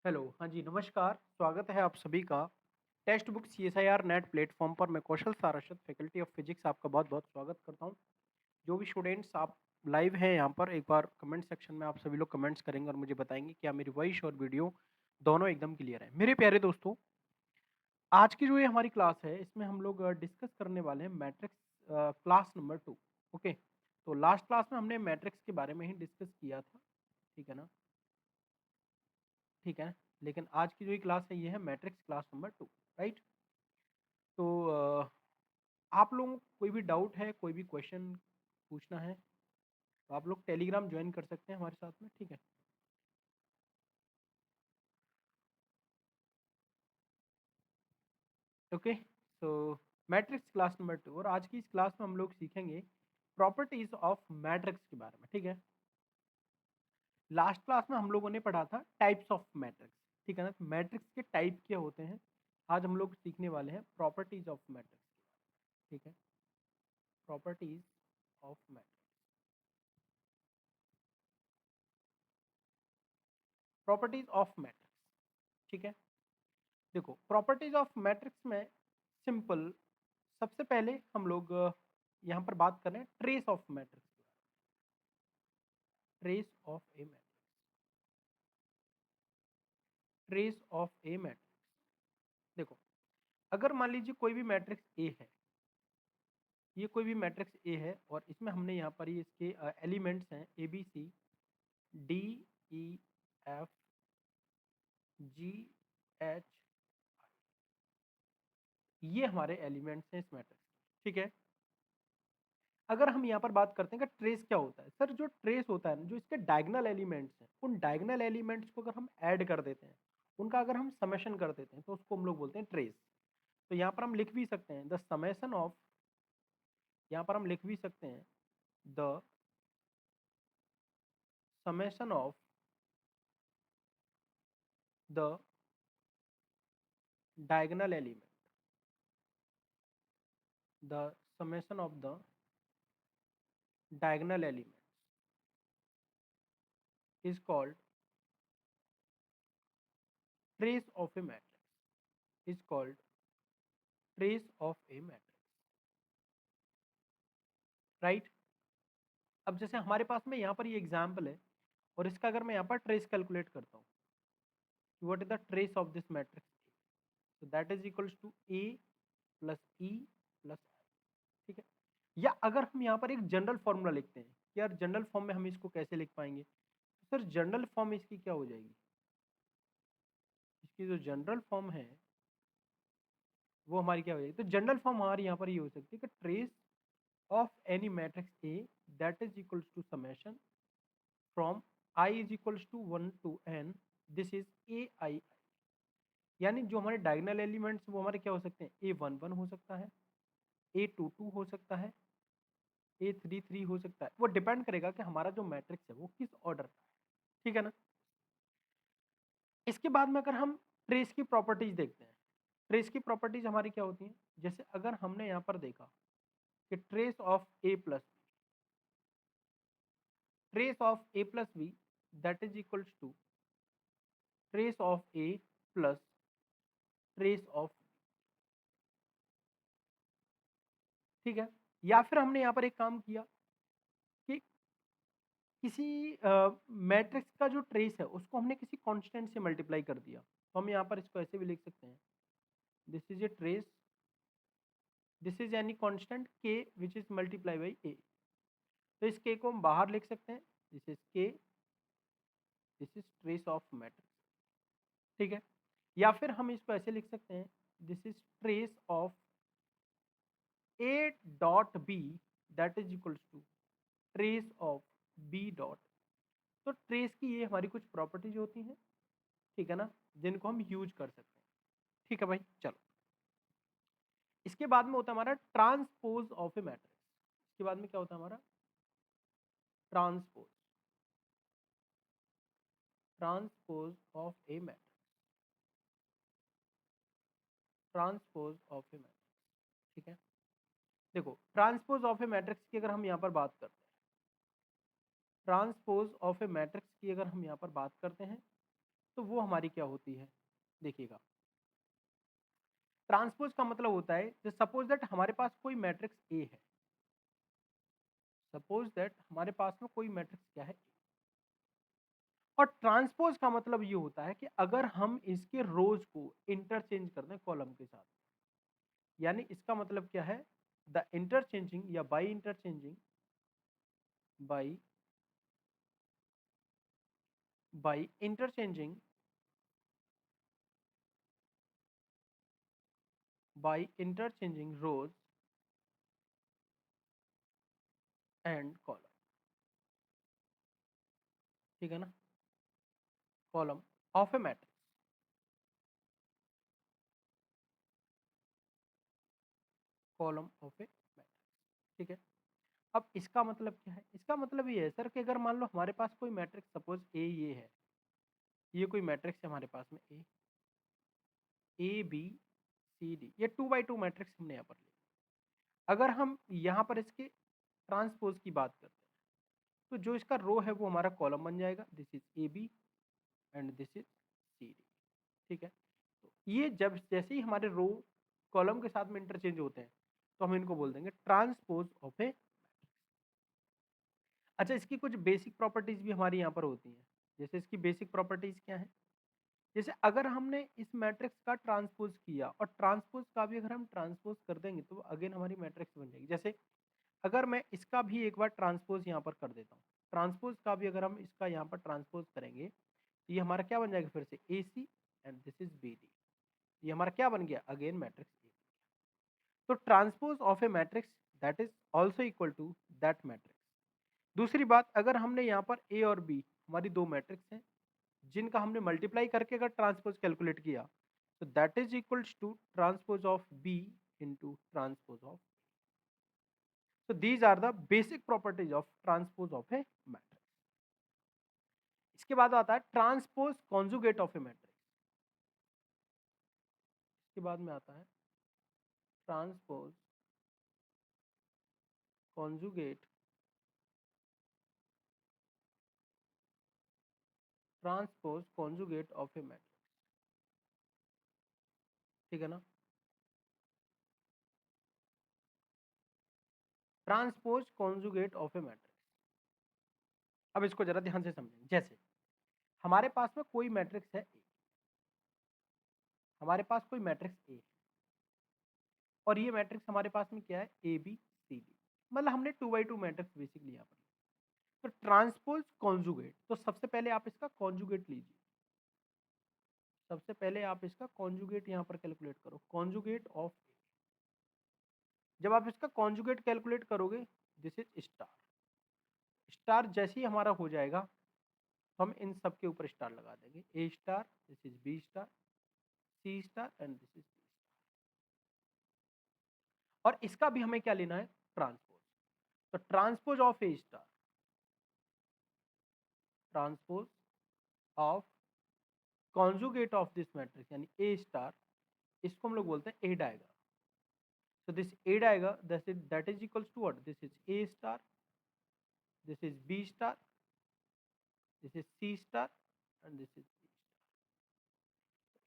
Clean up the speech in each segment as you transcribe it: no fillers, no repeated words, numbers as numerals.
Hello, हाँ जी, नमस्कार। स्वागत है आप सभी का text book CSIR net platform पर। मैं कौशल सारस्वत, फैकल्टी ऑफ फिजिक्स, आपका बहुत-बहुत स्वागत करता हूँ। जो भी स्टूडेंट्स आप लाइव हैं यहाँ पर, एक बार कमेंट सेक्शन में आप सभी लोग कमेंट्स करेंगे और मुझे बताएँगे क्या मेरी वॉइस और वीडियो दोनों एकदम क्लियर है। मेरे प्यारे दोस्तों, आज की जो ये हमारी क्लास है, इसमें हम लोग डिस्कस करने वाले हैं मैट्रिक्स क्लास नंबर 2। ओके, तो लास्ट क्लास में हमने मैट्रिक्स के बारे में ही डिस्कस किया था, ठीक है ना? ठीक है, लेकिन आज की जो ये क्लास है, ये है मैट्रिक्स क्लास नंबर 2, राइट? तो आप लोगों को कोई भी डाउट है, कोई भी क्वेश्चन पूछना है, तो आप लोग टेलीग्राम ज्वाइन कर सकते हैं हमारे साथ में, ठीक है? ओके, सो मैट्रिक्स क्लास नंबर 2 और आज की इस क्लास में हम लोग सीखेंगे प्रॉपर्टीज ऑफ मैट्रिक्स के बारे में, ठीक है? लास्ट क्लास में हम लोगों ने पढ़ा था टाइप्स ऑफ मैट्रिक्स, ठीक है ना? तो मैट्रिक्स के टाइप क्या होते हैं, आज हम लोग सीखने वाले हैं प्रॉपर्टीज ऑफ मैट्रिक्स, ठीक है? Properties of matrix, properties of matrix, ठीक है? देखो, प्रॉपर्टीज ऑफ मैट्रिक्स में सिंपल, सबसे पहले हम लोग यहाँ पर बात करें trace of matrix, trace of A matrix, trace of A matrix. देखो, अगर मान लीजिए कोई भी मैट्रिक्स ए है, ये कोई भी मैट्रिक्स ए है और इसमें हमने यहाँ पर ये इसके एलिमेंट्स हैं A B C D E F G H, ये हमारे एलिमेंट्स हैं इस मैट्रिक्स के, ठीक है? अगर हम यहाँ पर बात करते हैं कि ट्रेस क्या होता है, सर जो ट्रेस होता है ना, जो इसके डायगोनल एलिमेंट्स हैं, उन डायगोनल एलिमेंट्स को अगर हम ऐड कर देते हैं, उनका अगर हम समेशन कर देते हैं, तो उसको हम लोग बोलते हैं ट्रेस। तो यहाँ पर हम लिख भी सकते हैं द समेशन ऑफ, यहाँ पर हम लिख भी सकते हैं the summation of the diagonal element, the summation of the diagonal element is called trace of A matrix, is called trace of A matrix, right? अब जैसे हमारे पास में यहाँ पर ये एग्जाम्पल है और इसका अगर मैं यहाँ पर ट्रेस कैलकुलेट करता हूँ, what is the trace of this matrix, तो that is equals to A plus E plus I, ठीक है? या अगर हम यहाँ पर एक जनरल फॉर्मूला लिखते हैं कि यार जनरल फॉर्म में हम इसको कैसे लिख पाएंगे, तो सर जनरल फॉर्म इसकी क्या हो जाएगी, इसकी जो जनरल फॉर्म है वो हमारी क्या हो जाएगी, तो जनरल फॉर्म हमारी यहाँ पर ये हो सकती है कि trace of any matrix A that is equals to summation from I is equals to 1 to N, this is A I. यानी जो हमारे डायगोनल एलिमेंट्स वो हमारे क्या हो सकते हैं, ए वन वन हो सकता है, ए टू टू हो सकता है, ए थ्री थ्री हो सकता है। वो डिपेंड करेगा कि हमारा जो मैट्रिक्स है वो किस ऑर्डर का है, ठीक है ना? इसके बाद में अगर हम ट्रेस की प्रॉपर्टीज देखते हैं, ट्रेस की प्रॉपर्टीज हमारी क्या होती हैं, जैसे अगर हमने यहाँ पर देखा कि trace of A plus B, trace of A plus B that is equals to trace of A plus trace of, ठीक है? या फिर हमने यहाँ पर एक काम किया कि किसी मैट्रिक्स का जो ट्रेस है उसको हमने किसी कांस्टेंट से मल्टीप्लाई कर दिया, तो हम यहाँ पर इसको ऐसे भी लिख सकते हैं, this is A trace, this is any constant के विच इज मल्टीप्लाई बाई ए। तो इस के को हम बाहर लिख सकते हैं, दिस इज के, this is trace of matrix, ठीक है? या फिर हम इसको ऐसे लिख सकते हैं, this is trace of A dot B that is equals to trace of B dot. तो ट्रेस की ये हमारी कुछ प्रॉपर्टीज होती हैं, ठीक है ना, जिनको हम यूज कर सकते हैं, ठीक है भाई? चलो, इसके बाद में होता है हमारा ट्रांसपोज ऑफ ए मैट्रिक्स। इसके बाद में क्या होता है हमारा transpose, transpose of A matrix, transpose of A matrix, ठीक है? देखो, ट्रांसपोज ऑफ ए मैट्रिक्स की अगर हम यहाँ पर बात करते हैं, ट्रांसपोज ऑफ ए मैट्रिक्स की अगर हम यहाँ पर बात करते हैं, तो वो हमारी क्या होती है, देखिएगा। ट्रांसपोज का मतलब होता है, जो सपोज दैट हमारे पास कोई मैट्रिक्स ए है, सपोज दैट हमारे पास में कोई मैट्रिक्स क्या है, और ट्रांसपोज का मतलब ये होता है कि अगर हम इसके रोज को इंटरचेंज कर दें कॉलम के साथ, यानी इसका मतलब क्या है, द इंटरचेंजिंग या by interchanging, by by interchanging by interchanging rows and column, ठीक है ना, column of A matrix, column of A matrix, ठीक है। अब इसका मतलब क्या है, इसका मतलब ये है सर कि अगर मान लो हमारे पास कोई मैट्रिक्स, सपोज ए ये है, ये कोई मैट्रिक्स है हमारे पास में ए बी सी डी, ये 2x2 मैट्रिक्स हमने यहाँ पर लिया। अगर हम यहाँ पर इसके ट्रांसपोज की बात करते हैं, तो जो इसका रो है वो हमारा कॉलम बन जाएगा, this is A B and this is C D, ठीक है। तो ये जब जैसे ही हमारे रो कॉलम के साथ में इंटरचेंज होते हैं, तो हम इनको बोल देंगे ट्रांसपोज ऑफ ए। अच्छा, इसकी कुछ बेसिक प्रॉपर्टीज भी हमारी यहाँ पर होती हैं। जैसे इसकी बेसिक प्रॉपर्टीज क्या है, जैसे अगर हमने इस मैट्रिक्स का ट्रांसपोज किया और ट्रांसपोज का भी अगर हम ट्रांसपोज कर देंगे तो अगेन हमारी मैट्रिक्स बन जाएगी। जैसे अगर मैं इसका भी एक बार ट्रांसपोज यहाँ पर कर देता हूँ, ट्रांसपोज का भी अगर हम इसका यहाँ पर ट्रांसपोज करेंगे, तो ये हमारा क्या बन जाएगा, फिर से A C and this is B D, ये हमारा क्या बन गया, अगेन मैट्रिक्स ए। तो transpose of A matrix that is also equal to that matrix. दूसरी बात, अगर हमने यहाँ पर ए और बी हमारी दो मैट्रिक्स हैं, जिनका हमने मल्टीप्लाई करके अगर ट्रांसपोज कैलकुलेट किया, तो that is equals to transpose of B into transpose of. so these are the basic properties of transpose of a matrix। इसके बाद आता है transpose conjugate of A matrix. इसके बाद में आता है transpose conjugate, transpose conjugate of A matrix, ठीक है ना। Transpose conjugate of A matrix, अब इसको जरा ध्यान से समझें। जैसे हमारे पास में कोई मैट्रिक्स है ए, हमारे पास कोई मैट्रिक्स ए, और ये मैट्रिक्स हमारे पास में क्या है, ए बी सी डी, मतलब हमने 2x2 मैट्रिक्स बेसिकली यहाँ पर। तो ट्रांसपोज कॉन्जुगेट, तो सबसे पहले आप इसका कॉन्जुगेट लीजिए, सबसे पहले आप इसका कॉन्जुगेट यहाँ पर कैलकुलेट करो, कॉन्जुगेट ऑफ। जब आप इसका कॉन्जुगेट कैलकुलेट करोगे, दिस इज स्टार, स्टार जैसे ही हमारा हो जाएगा, तो हम इन सब के ऊपर स्टार लगा देंगे, A star, this is B star, C star and this is D. और इसका भी हमें क्या लेना है, ट्रांसपोज। तो transpose of A star, transpose of conjugate of this matrix यानी ए स्टार, इसको हम लोग बोलते हैं A diagram. so this a diagram that is equals to what, this is a star, this is b star, this is c star and this is d star।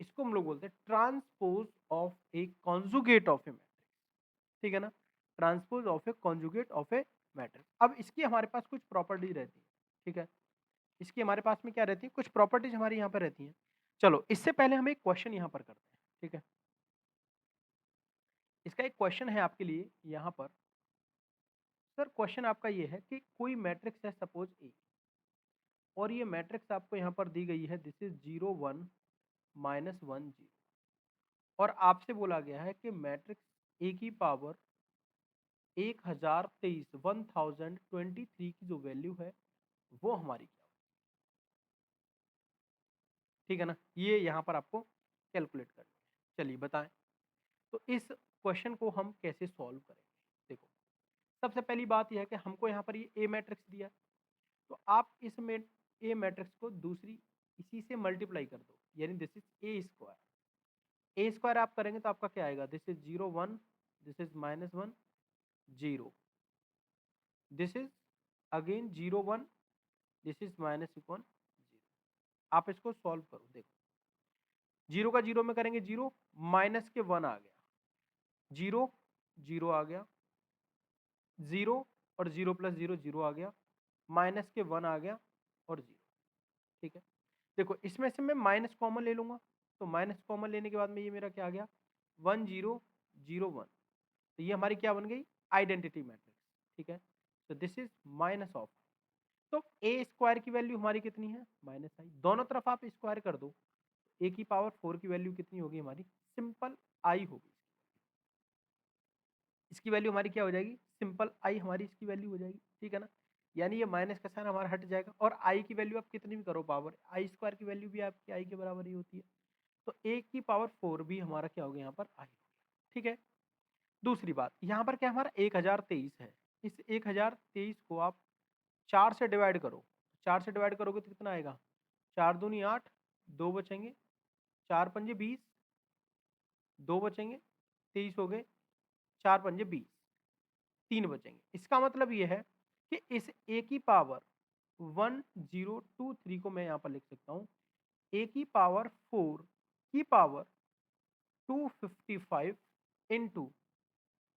इसको हम लोग बोलते हैं transpose of A conjugate of A matrix, ठीक है ना, transpose of A conjugate of A matrix. अब इसकी हमारे पास कुछ प्रॉपर्टी रहती है, ठीक है, इसकी हमारे पास में क्या रहती है, कुछ प्रॉपर्टीज हमारी यहाँ पर रहती हैं। चलो इससे पहले हम एक क्वेश्चन यहाँ पर करते हैं, ठीक है। इसका एक क्वेश्चन है आपके लिए यहाँ पर। सर क्वेश्चन आपका ये है कि कोई मैट्रिक्स है सपोज ए, और ये मैट्रिक्स आपको यहाँ पर दी गई है, दिस इज 0 1 -1 0, और आपसे बोला गया है कि मैट्रिक्स ए की पावर 1023 की जो वैल्यू है वो हमारी क्या हो, ठीक है ना, ये यहाँ पर आपको कैलकुलेट करनी है। चलिए बताएं, तो इस क्वेश्चन को हम कैसे सॉल्व करेंगे। देखो सबसे पहली बात यह है कि हमको यहाँ पर ये ए मैट्रिक्स दिया है, तो आप इस में ए मैट्रिक्स को दूसरी इसी से मल्टीप्लाई कर दो, यानी this is a square. A square आप करेंगे तो आपका क्या आएगा, this is 0 1, this is -1 0, this is again 0 1, this is -1 0। आप इसको सॉल्व करो, देखो 0 का 0 में करेंगे 0, माइनस के 1 आ गया, 0 0 आ गया, 0 और 0 प्लस 0 0 आ गया, माइनस के 1 आ गया और 0। ठीक है, देखो इसमें से मैं माइनस कॉमन ले लूंगा, तो माइनस कॉमन लेने के बाद में ये मेरा क्या आ गया 1 0 0 1, तो ये हमारी क्या बन गई आइडेंटिटी मैट्रिक्स। ठीक है, तो दिस इज माइनस ऑफ, तो ए स्क्वायर की वैल्यू हमारी कितनी है माइनस आई, दोनों तरफ आप स्क्वायर कर दो, ए की पावर 4 की वैल्यू कितनी होगी हमारी सिंपल आई होगी, इसकी वैल्यू हमारी क्या हो जाएगी सिंपल आई हमारी इसकी वैल्यू हो जाएगी। ठीक है ना, यानी ये माइनस का साइन हमारा हट जाएगा, और आई की वैल्यू आप कितनी भी करो पावर, आई स्क्वायर की वैल्यू भी आपकी आई के बराबर ही होती है, तो ए की पावर 4 भी हमारा क्या हो गया यहाँ पर आई हो गया। ठीक है, दूसरी बात यहाँ पर क्या हमारा 1023 है, इस 1023 को आप 4 से डिवाइड करो, 4 से डिवाइड करोगे तो कितना आएगा 4 दूनी 8, 2 बचेंगे, 4 पंजे 20, 2 बचेंगे, 23 हो गए, 4 पंजे 20, 3 बचेंगे। इसका मतलब ये है कि इस ए की पावर 1023 को मैं यहाँ पर लिख सकता हूँ ए की पावर 4 की पावर 255 इंटू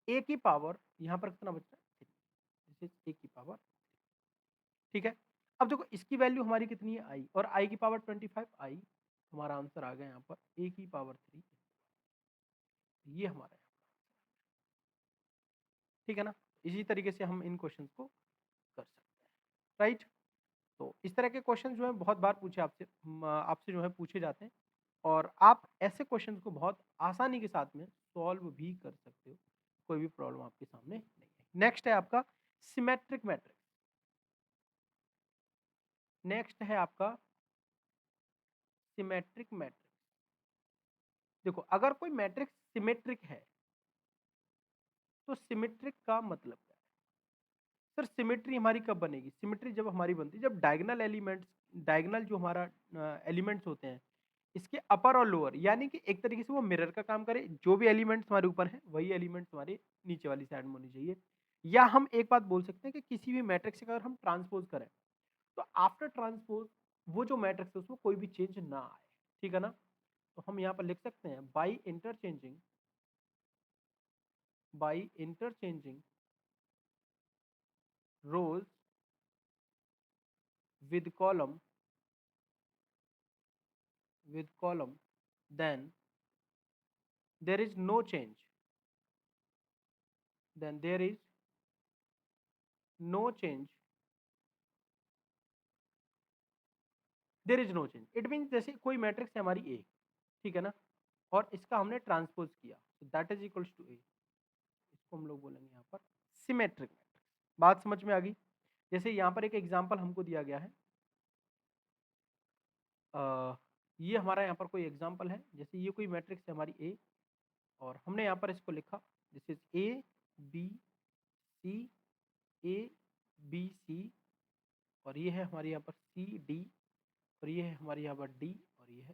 ए की पावर यहाँ पर कितना बचता है 3, ए की पावर। ठीक है, अब देखो इसकी वैल्यू हमारी कितनी है आई, और आई की पावर 25 आई, हमारा आंसर आ गया यहाँ पर ए की पावर 3, ये हमारा यहाँ पर। ठीक है ना, इसी तरीके से हम इन क्वेश्चंस को कर सकते हैं, राइट। तो इस तरह के क्वेश्चन जो है बहुत बार पूछे आपसे, आपसे जो है पूछे जाते हैं, और आप ऐसे क्वेश्चंस को बहुत आसानी के साथ में सॉल्व भी कर सकते हो, कोई भी प्रॉब्लम आपके सामने नहीं है। नेक्स्ट है आपका सिमेट्रिक मैट्रिक्स, नेक्स्ट है आपका सिमेट्रिक मैट्रिक्स। देखो अगर कोई मैट्रिक्स सिमेट्रिक है तो सिमेट्रिक का मतलब क्या है सर, सिमेट्री हमारी कब बनेगी, सिमेट्री जब हमारी बनती है जब डायगोनल एलिमेंट्स, डायगोनल जो हमारा एलिमेंट्स होते हैं इसके अपर और लोअर, यानी कि एक तरीके से वो मिरर का काम करे, जो भी एलिमेंट्स हमारे ऊपर हैं वही एलिमेंट्स हमारे नीचे वाली साइड में होनी चाहिए। या हम एक बात बोल सकते हैं कि किसी भी मैट्रिक्स का अगर हम ट्रांसपोज करें तो आफ्टर ट्रांसपोज वो जो मैट्रिक्स है उसमें कोई भी चेंज ना आए। ठीक है ना, तो हम यहाँ पर लिख सकते हैं by interchanging rows with column then there is no change, then there is no change, there is no change, it mean जैसे कोई मैट्रिक्स है हमारी ए, ठीक है ना, और इसका हमने ट्रांसपोज किया तो दैट इज इक्वल्स टू ए, इसको हम लोग बोलेंगे यहाँ पर सिमेट्रिक मैट्रिक्स। बात समझ में आ गई। जैसे यहाँ पर एक एग्जांपल हमको दिया गया है, ये हमारा यहाँ पर कोई एग्जांपल है, जैसे ये कोई मैट्रिक्स है हमारी ए, और हमने यहाँ पर इसको लिखा this is A B C, A B C, और ये है हमारे यहाँ पर सी डी, और ये है हमारे यहाँ पर डी, और ये है,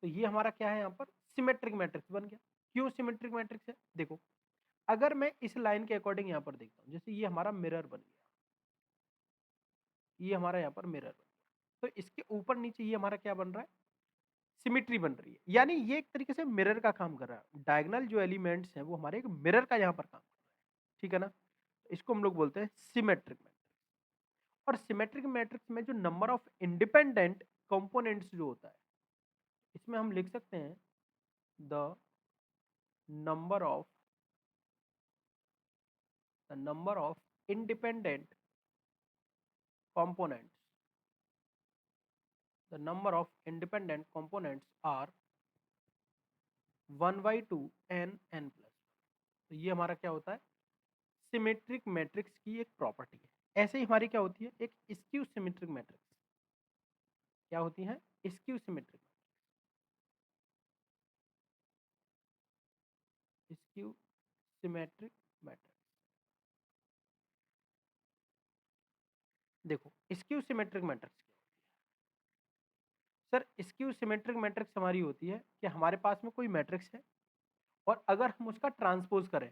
तो ये हमारा क्या है यहाँ पर सिमेट्रिक मैट्रिक्स बन गया। क्यों सिमेट्रिक मैट्रिक्स है, देखो अगर मैं इस लाइन के अकॉर्डिंग यहाँ पर देखता हूँ, जैसे ये हमारा मिरर बन गया, ये हमारा यहाँ पर मिरर बन गया, तो इसके ऊपर नीचे ये हमारा क्या बन रहा है सिमिट्री बन रही है, यानी ये एक तरीके से मिरर का काम कर रहा है, डायगोनल जो एलिमेंट्स हैं वो हमारे एक मिरर का यहाँ पर काम कर रहा है। ठीक है ना, तो इसको हम लोग बोलते हैं सिमेट्रिक मैट्रिक्स। और सिमेट्रिक मैट्रिक्स में जो नंबर ऑफ इंडिपेंडेंट कंपोनेंट्स जो होता है, इसमें हम लिख सकते हैं the number of independent components, the number of independent components are 1/2 n plus। तो ये हमारा क्या होता है सिमेट्रिक मैट्रिक्स की एक प्रॉपर्टी है। ऐसे ही हमारी क्या होती है एक स्क्यू सिमेट्रिक मैट्रिक्स, क्या होती है skew symmetric, skew symmetric matrix. देखो स्क्यू सिमेट्रिक मैट्रिक्स क्या होती है सर, स्क्यू सिमेट्रिक मैट्रिक्स हमारी होती है कि हमारे पास में कोई मैट्रिक्स है और अगर हम उसका ट्रांसपोज करें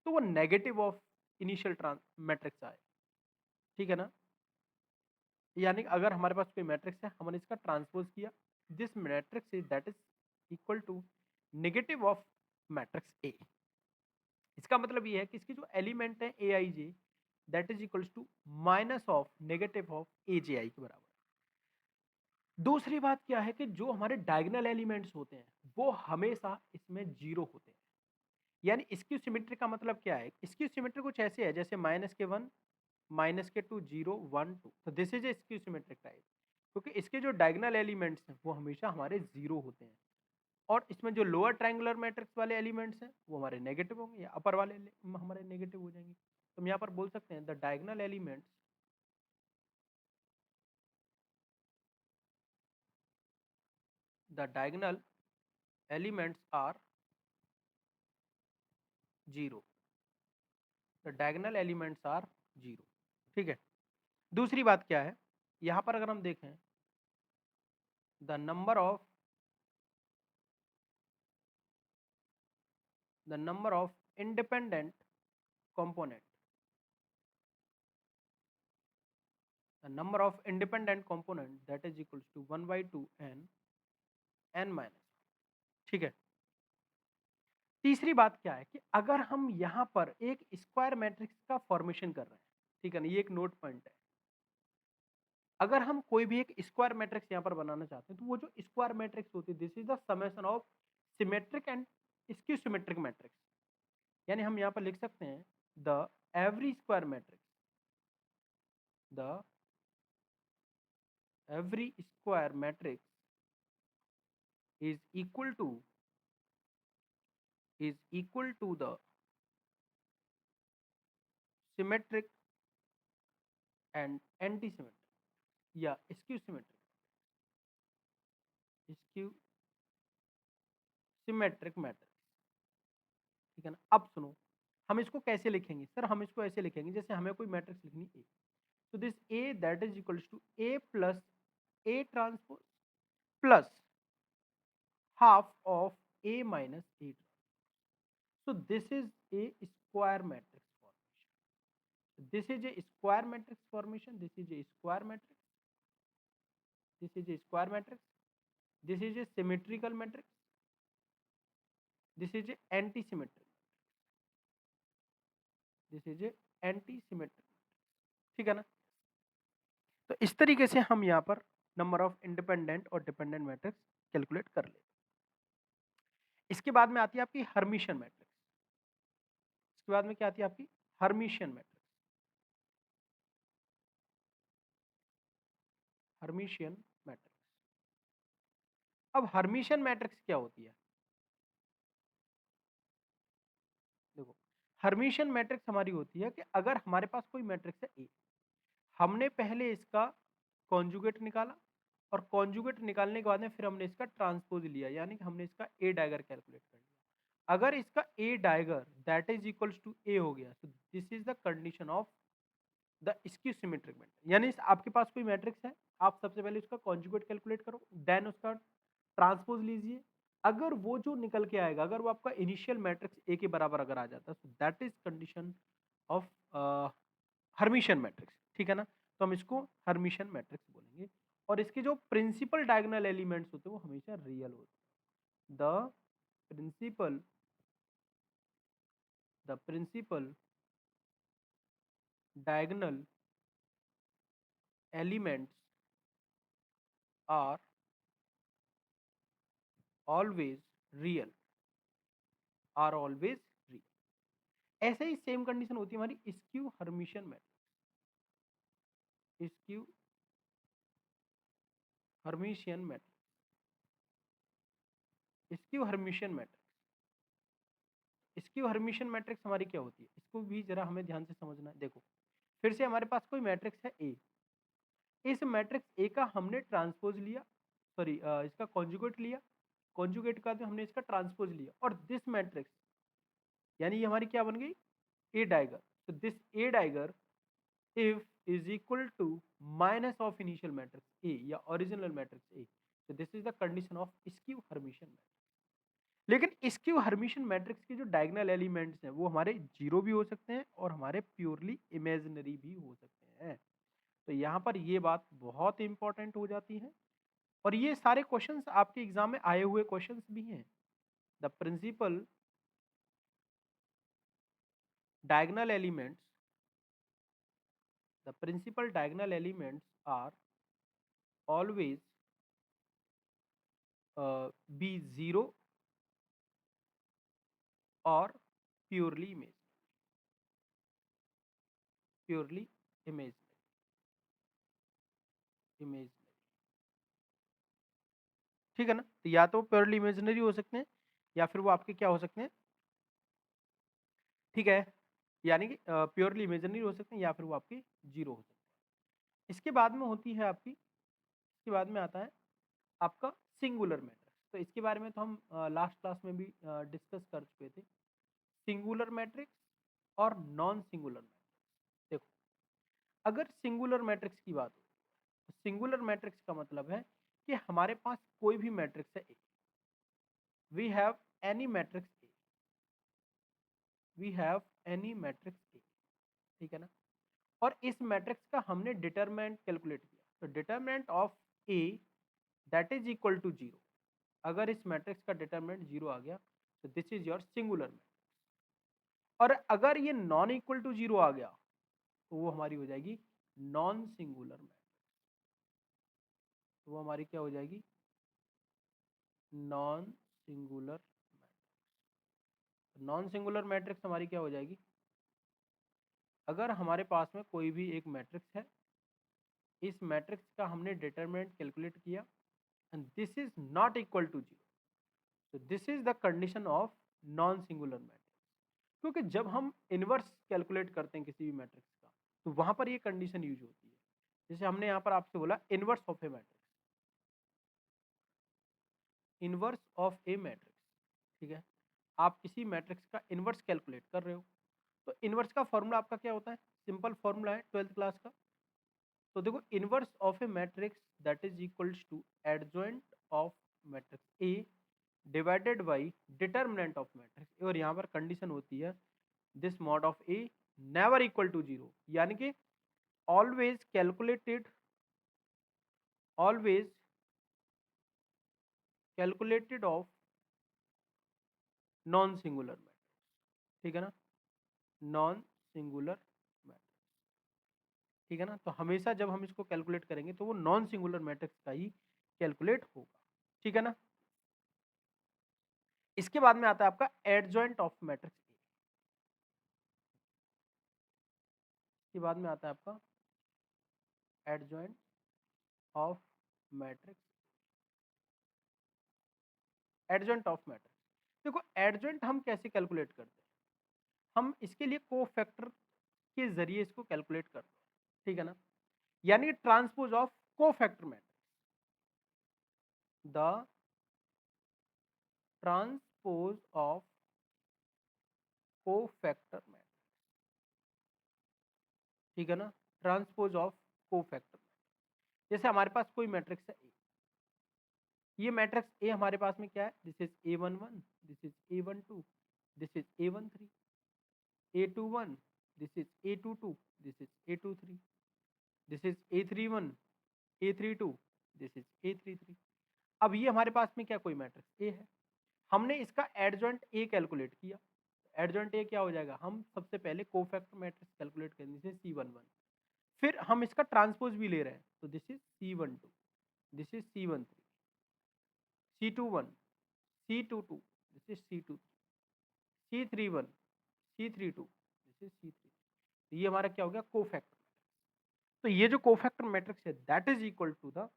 तो वो नेगेटिव ऑफ इनिशियल मैट्रिक्स आए। ठीक है ना, यानी कि अगर हमारे पास कोई मैट्रिक्स है, हमने इसका ट्रांसपोज किया, this matrix is that is equal to negative of matrix A. इसका मतलब ये है कि इसकी जो एलिमेंट है A I J that is equals to minus of negative of A J I के बराबर। दूसरी बात क्या है कि जो हमारे डायगोनल एलिमेंट्स होते हैं वो हमेशा इसमें जीरो होते हैं। यानी स्क्यू सिमेट्री का मतलब क्या है? स्क्यू सिमेट्री कुछ ऐसे है जैसे -1 -2 0 1 2, तो this is A skew symmetric type, क्योंकि इसके जो डायगोनल एलिमेंट्स हैं वो हमेशा हमारे जीरो होते हैं। और इसमें जो लोअर ट्रायंगुलर मैट्रिक्स वाले एलिमेंट्स हैं वो हमारे नेगेटिव होंगे या अपर वाले हमारे नेगेटिव हो जाएंगे। तो हम यहाँ पर बोल सकते हैं the diagonal elements are zero. The diagonal elements are zero. ठीक है। दूसरी बात क्या है, यहाँ पर अगर हम देखें the number of independent component, the number of independent component that is equals to 1 by 2 n minus। ठीक है। तीसरी बात क्या है कि अगर हम यहाँ पर एक स्क्वायर मैट्रिक्स का फॉर्मेशन कर रहे हैं, ठीक है ना, ये एक नोट पॉइंट है। अगर हम कोई भी एक स्क्वायर मैट्रिक्स यहाँ पर बनाना चाहते हैं तो वो जो स्क्वायर मैट्रिक्स होती है this is the summation of symmetric and skew symmetric matrix. यानी हम यहाँ पर लिख सकते हैं the every square matrix, the every square matrix is equal to the symmetric and anti-symmetric या skew symmetric मैट्रिक्स। ठीक है ना। अब सुनो, हम इसको कैसे लिखेंगे? सर हम इसको ऐसे लिखेंगे जैसे हमें कोई मैट्रिक्स लिखनी ए, तो this A that is equals to A plus A transpose plus half of A minus A. So this is a square matrix formation. This is a square matrix formation. This is a square matrix. This is a square matrix. This is a symmetrical matrix. This is a anti-symmetric. This is a anti-symmetric. ठीक है ना। तो इस तरीके से हम यहाँ पर नंबर ऑफ इंडिपेंडेंट और डिपेंडेंट मैट्रिक्स कैलकुलेट कर लेते। इसके बाद में आती है आपकी हर्मिशियन मैट्रिक्स। इसके बाद में क्या आती है आपकी हर्मिशियन मैट्रिक्स। Hermitian matrix. अब हर्मिशियन मैट्रिक्स क्या होती है? देखो, हर्मिशियन मैट्रिक्स हमारी होती है कि अगर हमारे पास कोई मैट्रिक्स है ए, हमने पहले इसका कॉन्जुगेट निकाला और कॉन्जुगेट निकालने के बाद में फिर हमने इसका ट्रांसपोज लिया, यानी कि हमने इसका ए डायगर कैलकुलेट कर लिया। अगर इसका ए डायगर दैट इज इक्वल्स टू ए हो गया तो this is the condition of the skew symmetric matrix. यानी आपके पास कोई मैट्रिक्स है, आप सबसे पहले उसका कॉन्जुगेट कैलकुलेट करो, देन उसका ट्रांसपोज लीजिए। अगर वो जो निकल के आएगा, अगर वो आपका इनिशियल मैट्रिक्स ए के बराबर अगर आ जाता है तो that is condition of Hermitian matrix. ठीक है ना। तो हम इसको हर्मिशियन मैट्रिक्स बोलेंगे। और इसके जो प्रिंसिपल डायगोनल एलिमेंट्स होते हैं वो हमेशा रियल होते हैं। Principal the principal diagonal elements are always real. Are always real. ऐसे ही सेम कंडीशन होती है हमारी skew Hermitian matrix. Skew Hermitian matrix. Skew Hermitian matrix. Skew Hermitian matrix हमारी क्या होती है, इसको भी जरा हमें ध्यान से समझना है। देखो, फिर से हमारे पास कोई मैट्रिक्स है ए, इस मैट्रिक्स ए का हमने ट्रांसपोज लिया, सॉरी इसका कॉन्जुगेट लिया, कॉन्जुगेट का हमने इसका ट्रांसपोज लिया, और दिस मैट्रिक्स यानी ये हमारी क्या बन गई ए डायगर। तो this A dagger if is equal to minus of initial matrix A या ओरिजिनल मैट्रिक्स ए, तो this is the condition of skew Hermitian matrix. लेकिन स्क्यू हर्मिशियन मैट्रिक्स के जो डायगोनल एलिमेंट्स हैं वो हमारे जीरो भी हो सकते हैं और हमारे प्योरली इमेजिनरी भी हो सकते हैं। तो यहाँ पर ये बात बहुत इंपॉर्टेंट हो जाती है और ये सारे क्वेश्चंस आपके एग्जाम में आए हुए क्वेश्चंस भी हैं। The principal diagonal elements the principal diagonal elements are always be zero or purely purely imaginary। ठीक है ना, तो या तो प्योरली इमेजिनरी हो सकते हैं या फिर वो आपके क्या हो सकते हैं, ठीक है, यानी कि प्योरली इमेजिनरी हो सकते हैं या फिर वो आपके जीरो हो सकते हैं। इसके बाद में होती है आपकी, इसके बाद में आता है आपका सिंगुलर मैट्रिक्स। तो इसके बारे में तो हम लास्ट क्लास में भी डिस्कस कर चुके थे, सिंगुलर मैट्रिक्स और नॉन सिंगुलर मैट्रिक्स। देखो, अगर सिंगुलर मैट्रिक्स की बात हो तो सिंगुलर मैट्रिक्स का मतलब है कि हमारे पास कोई भी मैट्रिक्स है, we have any matrix A, we have any matrix A, ठीक है ना, और इस मैट्रिक्स का हमने डिटरमिनेंट कैलकुलेट किया, तो determinant of A that is equal to zero. अगर इस मैट्रिक्स का डिटरमिनेंट जीरो आ गया तो this is your singular matrix. और अगर ये नॉन इक्वल टू जीरो आ गया तो वो हमारी हो जाएगी नॉन सिंगुलर मैट्रिक्स। तो वो हमारी क्या हो जाएगी, non singular matrix. Non singular matrix हमारी क्या हो जाएगी, अगर हमारे पास में कोई भी एक मैट्रिक्स है, इस मैट्रिक्स का हमने डिटरमिनेंट कैलकुलेट किया and this is not equal to zero, तो this is the condition of non singular matrix. क्योंकि जब हम इनवर्स कैलकुलेट करते हैं किसी भी मैट्रिक्स का तो वहां पर ये कंडीशन यूज होती है। जैसे हमने यहाँ पर आपसे बोला inverse of A matrix, inverse of A matrix, ठीक है, आप किसी मैट्रिक्स का इनवर्स कैलकुलेट कर रहे हो तो इनवर्स का फॉर्मूला आपका क्या होता है, सिंपल फॉर्मूला है 12th क्लास का। तो देखो, inverse of A matrix that is equals to adjoint of matrix A divided by determinant of matrix, और यहाँ पर कंडीशन होती है this mod of A never equal to zero, यानी कि always calculated, always calculated of non singular matrix, ठीक है ना, नॉन सिंगुलर मैट्रिक्स, ठीक है ना। तो हमेशा जब हम इसको कैलकुलेट करेंगे तो वो नॉन सिंगुलर मैट्रिक्स का ही कैलकुलेट होगा, ठीक है ना। इसके बाद में आता है आपका एडजॉइंट ऑफ मैट्रिक्स ए, इसके बाद में आता है आपका adjoint of matrix, adjoint of matrix. देखो, एडजॉइंट हम कैसे कैलकुलेट करते हैं, हम इसके लिए कोफैक्टर के जरिए इसको कैलकुलेट करते हैं, ठीक है ना, यानी transpose of cofactor matrix, the transpose of cofactor matrix, ठीक है ना, ट्रांसपोज ऑफ कोफैक्टर। जैसे हमारे पास कोई मैट्रिक्स है ए, ये मैट्रिक्स ए हमारे पास में क्या है, this is A11, this is A12, this is A13, A21, this is A22, this is A23, this is A31, A32, this is A33। अब ये हमारे पास में क्या कोई मैट्रिक्स ए है, हमने इसका एडजॉइंट ए कैलकुलेट किया, एडजॉइंट ए क्या हो जाएगा, हम सबसे पहले कोफैक्टर मैट्रिक्स कैलकुलेट करेंगे जैसे C11, फिर हम इसका ट्रांसपोज भी ले रहे हैं तो this is C12, this is C13, C21, C22, this is C23, C31, C32, this is C33। तो ये हमारा क्या हो गया, कोफैक्टर। तो ये जो कोफैक्टर मैट्रिक्स है that is equal to the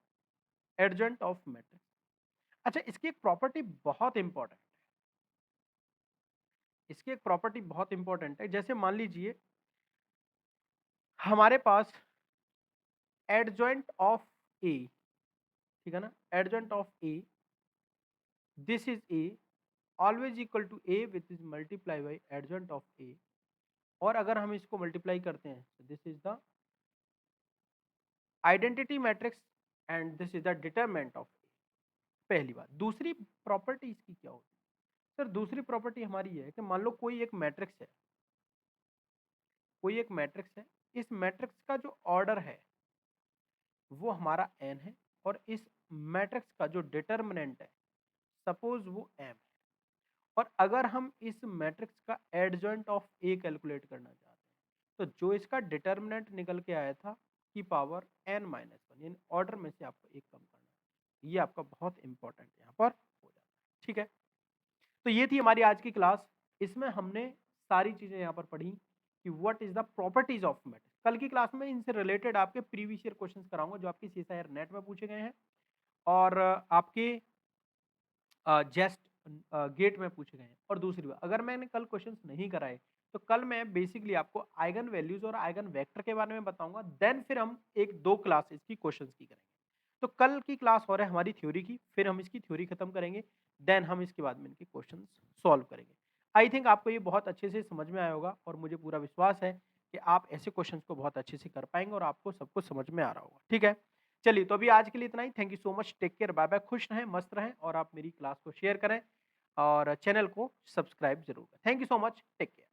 adjoint of matrix. अच्छा, इसकी एक प्रॉपर्टी बहुत इंपॉर्टेंट है, इसकी एक प्रॉपर्टी बहुत इंपॉर्टेंट है। जैसे मान लीजिए हमारे पास एडजॉइंट ऑफ ए, ठीक है ना, adjoint of A, this is A always equal to A which is multiply by adjoint of A, और अगर हम इसको मल्टीप्लाई करते हैं तो this is the identity matrix and this is the determinant of A. पहली बात। दूसरी प्रॉपर्टी इसकी क्या होती है, सर दूसरी प्रॉपर्टी हमारी है कि मान लो कोई एक मैट्रिक्स है, कोई एक मैट्रिक्स है, इस मैट्रिक्स का जो ऑर्डर है वो हमारा n है और इस मैट्रिक्स का जो डिटर्मिनेंट है सपोज वो m है और अगर हम इस मैट्रिक्स का एडजॉइंट ऑफ a कैलकुलेट करना चाहते हैं तो जो इसका डिटर्मिनेंट निकल के आया था की पावर n-1 यानी ऑर्डर में से आपको एक कम करना है। ये आपका बहुत इंपॉर्टेंट यहाँ पर हो जाता है। ठीक है, तो ये थी हमारी आज की क्लास। इसमें हमने सारी चीजें यहाँ पर पढ़ी कि what is the properties of matrix. कल की क्लास में इनसे रिलेटेड आपके प्रीवियस ईयर क्वेश्चंस कराऊंगा जो आपके सीएसआईआर नेट में पूछे गए हैं और आपके जेस्ट गेट में पूछे गए हैं। और दूसरी बात, अगर मैंने कल क्वेश्चंस नहीं कराए तो कल मैं बेसिकली आपको आइगन वैल्यूज और आइगन वेक्टर के बारे में बताऊंगा, देन फिर हम एक दो क्लास इसकी क्वेश्चंस की करेंगे। तो कल की क्लास हो रहा है हमारी थ्योरी की, फिर हम इसकी थ्योरी खत्म करेंगे, देन हम इसके बाद में इनके क्वेश्चंस सॉल्व करेंगे। आई थिंक आपको ये बहुत अच्छे से समझ में आया होगा और मुझे पूरा विश्वास है कि आप ऐसे क्वेश्चंस को बहुत अच्छे से कर पाएंगे और आपको सब कुछ समझ में आ रहा होगा। ठीक है, चलिए तो अभी आज के लिए इतना ही। Thank you so much, take care, bye bye, खुश रहें, मस्त रहें और आप मेरी क्लास को शेयर करें और चैनल को सब्सक्राइब जरूर करें। Thank you so much, take care.